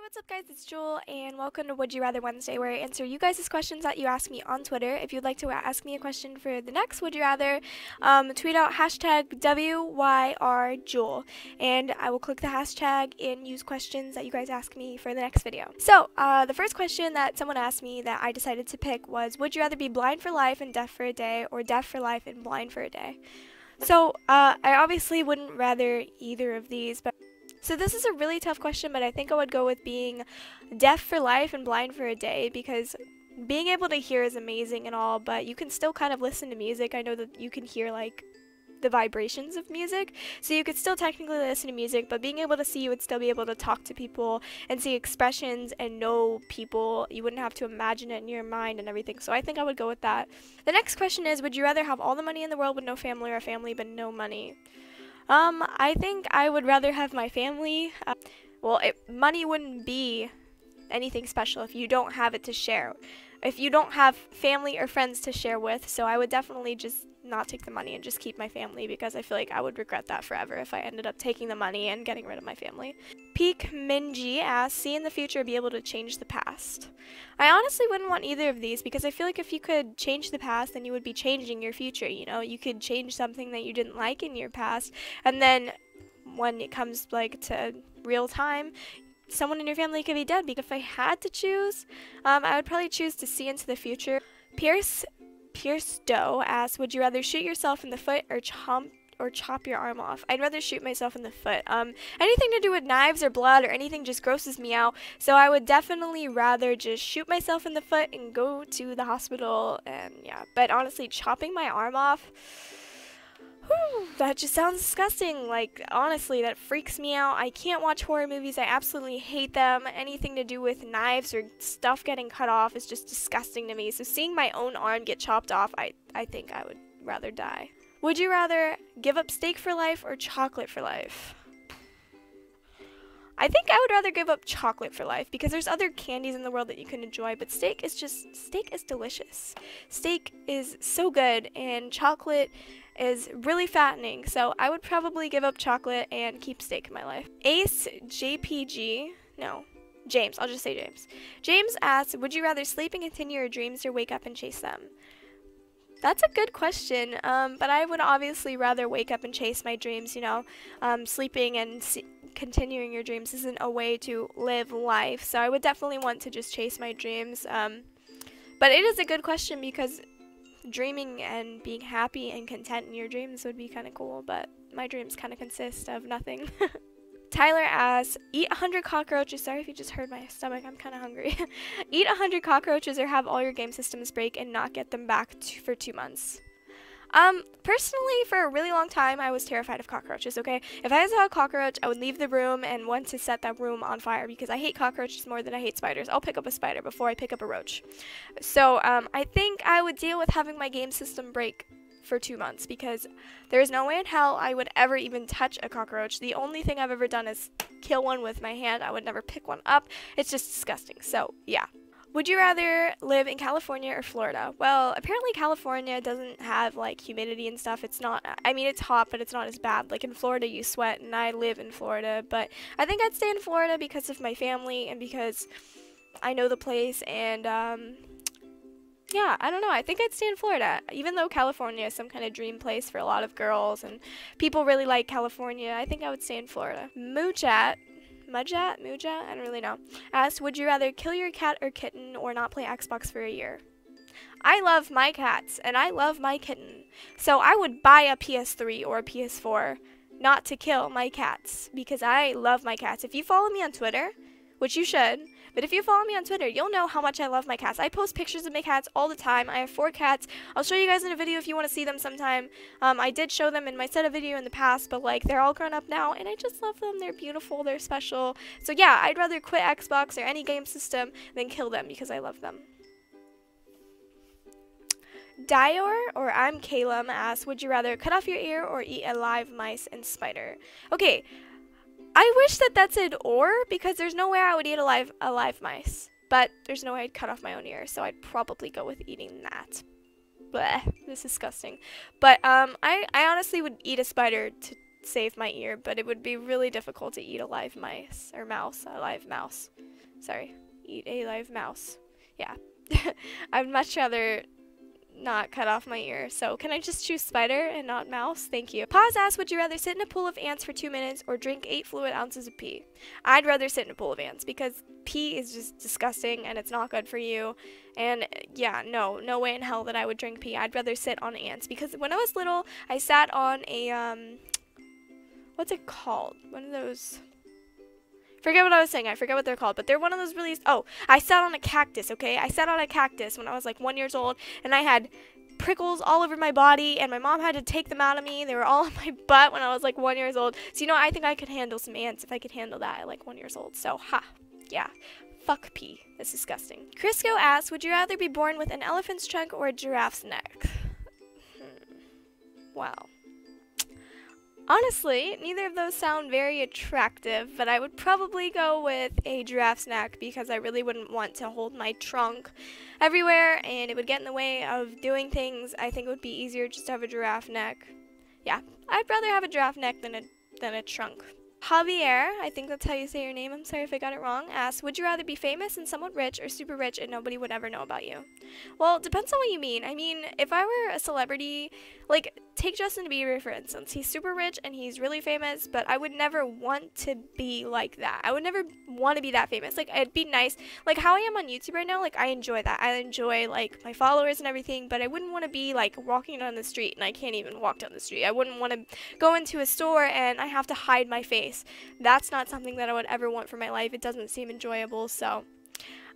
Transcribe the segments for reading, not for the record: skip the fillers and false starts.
What's up guys, it's Jewel and welcome to Would You Rather Wednesday, where I answer you guys' questions that you ask me on Twitter. If you'd like to ask me a question for the next Would You Rather, tweet out hashtag WYRJewel and I will click the hashtag and use questions that you guys ask me for the next video. So, the first question that someone asked me that I decided to pick was, would you rather be blind for life and deaf for a day, or deaf for life and blind for a day? So, I obviously wouldn't rather either of these, but so this is a really tough question, but I think I would go with being deaf for life and blind for a day, because being able to hear is amazing and all, but you can still kind of listen to music. I know that you can hear like the vibrations of music, so you could still technically listen to music, but being able to see, you would still be able to talk to people and see expressions and know people. You wouldn't have to imagine it in your mind and everything, so I think I would go with that. The next question is, would you rather have all the money in the world with no family, or a family but no money? I think I would rather have my family. Money wouldn't be anything special if you don't have it to share. If you don't have family or friends to share with, so I would definitely just not take the money and just keep my family, because I feel like I would regret that forever if I ended up taking the money and getting rid of my family. Peak Minji asks, see in the future, be able to change the past. I honestly wouldn't want either of these, because I feel like if you could change the past, then you would be changing your future, you know? You could change something that you didn't like in your past, and then when it comes like to real time, someone in your family could be dead. Because if I had to choose, I would probably choose to see into the future. Pierce Doe asks, would you rather shoot yourself in the foot or chop your arm off? I'd rather shoot myself in the foot. Anything to do with knives or blood or anything just grosses me out, so I would definitely rather just shoot myself in the foot and go to the hospital, and yeah. But honestly, chopping my arm off, that just sounds disgusting. Like, honestly, that freaks me out. I can't watch horror movies. I absolutely hate them. Anything to do with knives or stuff getting cut off is just disgusting to me. So seeing my own arm get chopped off, I think I would rather die. Would you rather give up steak for life or chocolate for life? I think I would rather give up chocolate for life, because there's other candies in the world that you can enjoy, but steak is delicious. Steak is so good, and chocolate is really fattening, so I would probably give up chocolate and keep steak in my life. James, I'll just say James. James asks, would you rather sleep and continue your dreams, or wake up and chase them? That's a good question, but I would obviously rather wake up and chase my dreams, you know. Sleeping and continuing your dreams isn't a way to live life, so I would definitely want to just chase my dreams. But it is a good question, because dreaming and being happy and content in your dreams would be kind of cool, but my dreams kind of consist of nothing. Tyler asks, eat 100 cockroaches. Sorry if you just heard my stomach, I'm kind of hungry. Eat 100 cockroaches or have all your game systems break and not get them back for 2 months. Personally, for a really long time, I was terrified of cockroaches, okay? If I saw a cockroach, I would leave the room and want to set that room on fire, because I hate cockroaches more than I hate spiders. I'll pick up a spider before I pick up a roach. So, I think I would deal with having my game system break for 2 months, because there is no way in hell I would ever even touch a cockroach. The only thing I've ever done is kill one with my hand. I would never pick one up. It's just disgusting. So, yeah. Would you rather live in California or Florida? Well, apparently California doesn't have, like, humidity and stuff. It's not, I mean, it's hot, but it's not as bad. Like, in Florida, you sweat, and I live in Florida. But I think I'd stay in Florida because of my family and because I know the place, and, yeah, I don't know. I think I'd stay in Florida. Even though California is some kind of dream place for a lot of girls, and people really like California, I think I would stay in Florida. Mujat, I don't really know, asks, would you rather kill your cat or kitten, or not play Xbox for a year? I love my cats, and I love my kitten. So I would buy a PS3 or a PS4 not to kill my cats, because I love my cats. If you follow me on Twitter, which you should, but if you follow me on Twitter, you'll know how much I love my cats. I post pictures of my cats all the time. I have 4 cats. I'll show you guys in a video if you want to see them sometime. I did show them in my set of video in the past, but like, they're all grown up now, and I just love them. They're beautiful. They're special. So yeah, I'd rather quit Xbox or any game system than kill them, because I love them. Dior, or I'm Calum, asks, would you rather cut off your ear or eat a live mice and spider? Okay, I wish that said or, because there's no way I would eat a live mice, but there's no way I'd cut off my own ear, so I'd probably go with eating that. Bleh, this is disgusting. But I honestly would eat a spider to save my ear, but it would be really difficult to eat a live mice, or mouse, a live mouse. Sorry, eat a live mouse. Yeah. I'd much rather not cut off my ear. So can I just choose spider and not mouse? Thank you. Pause asks, would you rather sit in a pool of ants for 2 minutes or drink 8 fluid ounces of pee? I'd rather sit in a pool of ants because pee is just disgusting and it's not good for you. And yeah, no way in hell that I would drink pee. I'd rather sit on ants because when I was little, I sat on a, what's it called? One of those... Forget what I was saying. I forget what they're called, but they're one of those really... Oh, I sat on a cactus, okay? I sat on a cactus when I was like 1 year old, and I had prickles all over my body, and my mom had to take them out of me. They were all on my butt when I was like 1 year old. So, you know, I think I could handle some ants if I could handle that at like 1 year old. So, yeah. Fuck pee. That's disgusting. Crisco asks, would you rather be born with an elephant's trunk or a giraffe's neck? Wow. Honestly, neither of those sound very attractive, but I would probably go with a giraffe's neck because I really wouldn't want to hold my trunk everywhere and it would get in the way of doing things. I think it would be easier just to have a giraffe neck. Yeah, I'd rather have a giraffe neck than a trunk. Javier, I think that's how you say your name, I'm sorry if I got it wrong, asks, would you rather be famous and somewhat rich or super rich and nobody would ever know about you? Well, it depends on what you mean. I mean, if I were a celebrity, like, take Justin Bieber, for instance. He's super rich and he's really famous, but I would never want to be like that. I would never want to be that famous. Like, it'd be nice. Like, how I am on YouTube right now, like, I enjoy that. I enjoy, like, my followers and everything, but I wouldn't want to be, like, walking down the street, and I can't even walk down the street. I wouldn't want to go into a store and I have to hide my face. That's not something that I would ever want for my life. It doesn't seem enjoyable, so...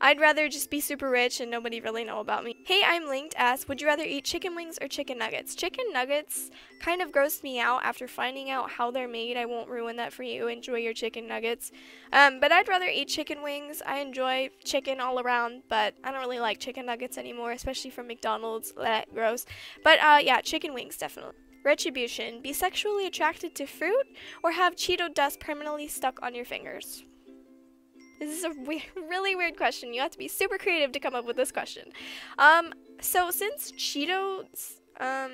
I'd rather just be super rich and nobody really know about me. Hey, I'm Linked asks, would you rather eat chicken wings or chicken nuggets? Chicken nuggets kind of grossed me out after finding out how they're made. I won't ruin that for you. Enjoy your chicken nuggets. But I'd rather eat chicken wings. I enjoy chicken all around, but I don't really like chicken nuggets anymore, especially from McDonald's. Blech, gross. But yeah, chicken wings, definitely. Retribution. Be sexually attracted to fruit or have Cheeto dust permanently stuck on your fingers? This is a really weird question. You have to be super creative to come up with this question. So since Cheetos, I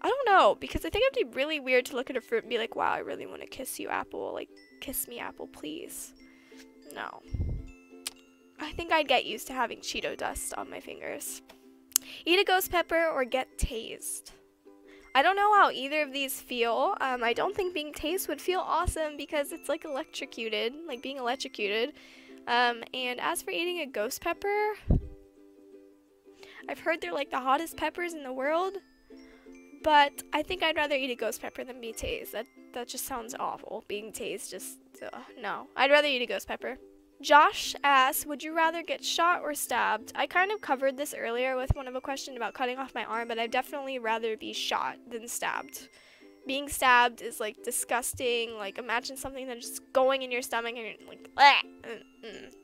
don't know, because I think it'd be really weird to look at a fruit and be like, wow, I really want to kiss you, apple. Like, kiss me, apple, please. No. I think I'd get used to having Cheeto dust on my fingers. Eat a ghost pepper or get tased? I don't know how either of these feel. I don't think being tased would feel awesome because it's like electrocuted, like being electrocuted. And as for eating a ghost pepper, I've heard they're like the hottest peppers in the world, but I think I'd rather eat a ghost pepper than be tased. That just sounds awful. Being tased just, no. I'd rather eat a ghost pepper. Josh asks, would you rather get shot or stabbed? I kind of covered this earlier with one of a question about cutting off my arm, but I'd definitely rather be shot than stabbed. Being stabbed is like disgusting. Like, imagine something that's just going in your stomach and you're like,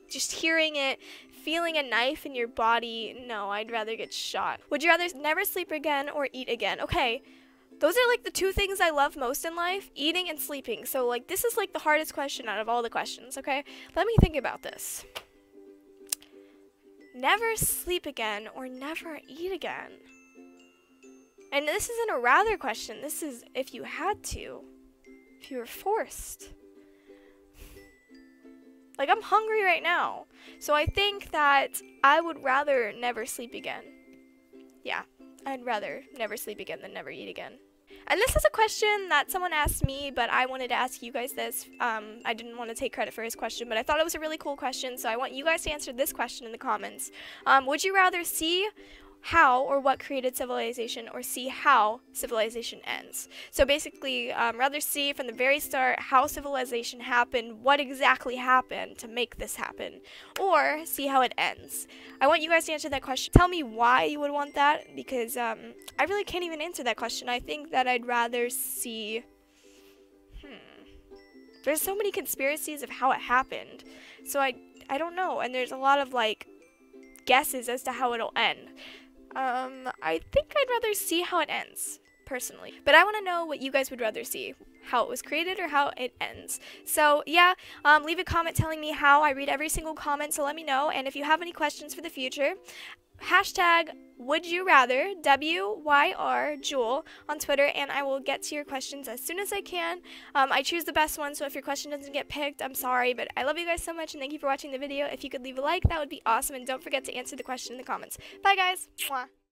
just hearing it, feeling a knife in your body. No, I'd rather get shot. Would you rather never sleep again or eat again? Okay. Those are like the two things I love most in life, eating and sleeping. So like this is like the hardest question out of all the questions, okay? Let me think about this. Never sleep again or never eat again. And this isn't a rather question. This is if you had to. If you were forced. Like, I'm hungry right now. So I think that I would rather never sleep again. Yeah, I'd rather never sleep again than never eat again. And this is a question that someone asked me, but I wanted to ask you guys this. I didn't want to take credit for his question, but I thought it was a really cool question, so I want you guys to answer this question in the comments. Would you rather see how or what created civilization or see how civilization ends? So basically, rather see from the very start how civilization happened, what exactly happened to make this happen, or see how it ends. I want you guys to answer that question. Tell me why you would want that, because I really can't even answer that question. I think that I'd rather see... There's so many conspiracies of how it happened, so I don't know, and there's a lot of like guesses as to how it'll end. I think I'd rather see how it ends, personally. But I want to know what you guys would rather see. How it was created or how it ends. So, yeah, leave a comment telling me how. I read every single comment, so let me know. And if you have any questions for the future, hashtag would you rather, WYR Jewel, on Twitter, and I will get to your questions as soon as I can. I choose the best one, so if your question doesn't get picked, I'm sorry, but I love you guys so much, and thank you for watching the video. If you could leave a like, that would be awesome, and don't forget to answer the question in the comments. Bye, guys. Mwah.